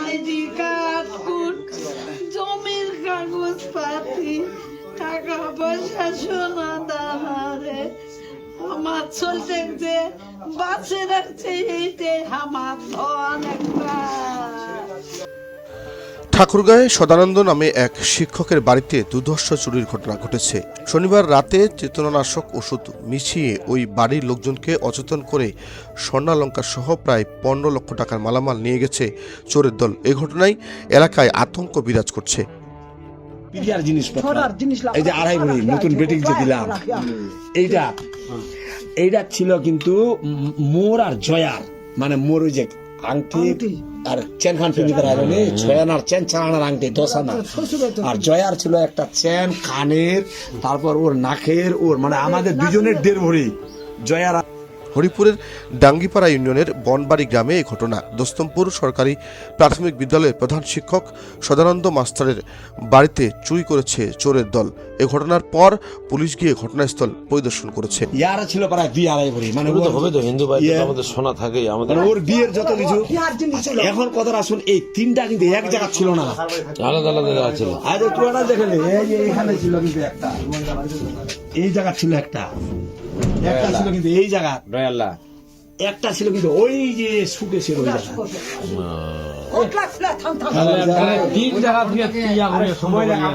ID card, জমির কাগজপাতি, টাকা পয়সা, সোনা দানারে আমার চলতে যে বাঁচে রাখছে, এইটাই আমার ধন একটা। ঠাকুরগাঁয়ে সদানন্দ নামে এক শিক্ষকের বাড়িতে দুর্ধর্ষ চুরির ঘটনা ঘটেছে। শনিবার রাতে চেতনানাশক ওষুধ মিশিয়ে ওই বাড়ির লোকজনকে অচেতন করে স্বর্ণালঙ্কার সহ প্রায় 15 লক্ষ টাকার মালামাল নিয়ে গেছে চোরের দল। এই ঘটনায় এলাকায় আতঙ্ক বিরাজ করছে। এই যে 2.5 ভরি নতুন বেটিং যে দিলাম, এইটা ছিল কিন্তু মোর আর জয়ার, মানে মোর ওই যে আংটি আর চেন খান ফিঙ্গি তার আগে ছয়ান আর চেন ছাড়ানোর আংটি 10 আনা, আর জয়ার ছিল একটা চেন কানের, তারপর ওর নাকের, ওর মানে আমাদের দুজনের 1.5 ভরি। জয়ার হরিপুরের ডাঙ্গিপাড়া ইউনিয়নের বনবাড়ি গ্রামে এই ঘটনা। দোস্তমপুর সরকারি প্রাথমিক বিদ্যালয়ের প্রধান শিক্ষক সদানন্দ মাস্টারের বাড়িতে চুরি করেছে চোরের দল। এই ঘটনার পর পুলিশ গিয়ে ঘটনাস্থল পরিদর্শন করেছে। ইয়ারা ছিল প্রায় 2.5 ভরি, মানে হবে তো হিন্দু বাড়িতে আমাদের সোনা থাকেই, আমাদের ওর বিয়ের যত কিছু। এখন কথা আসুন, এই 3টা কিন্তু এক জায়গা ছিল না, আলাদা আলাদা জায়গা ছিল। আজ পুরোটা দেখেন, এই যে এখানে ছিল কিন্তু একটা, এই জায়গা ছিল একটা ছিল কিন্তু এই জায়গা, একটা ছিল কিন্তু ওই যে শুকে ছিল ওই জায়গা।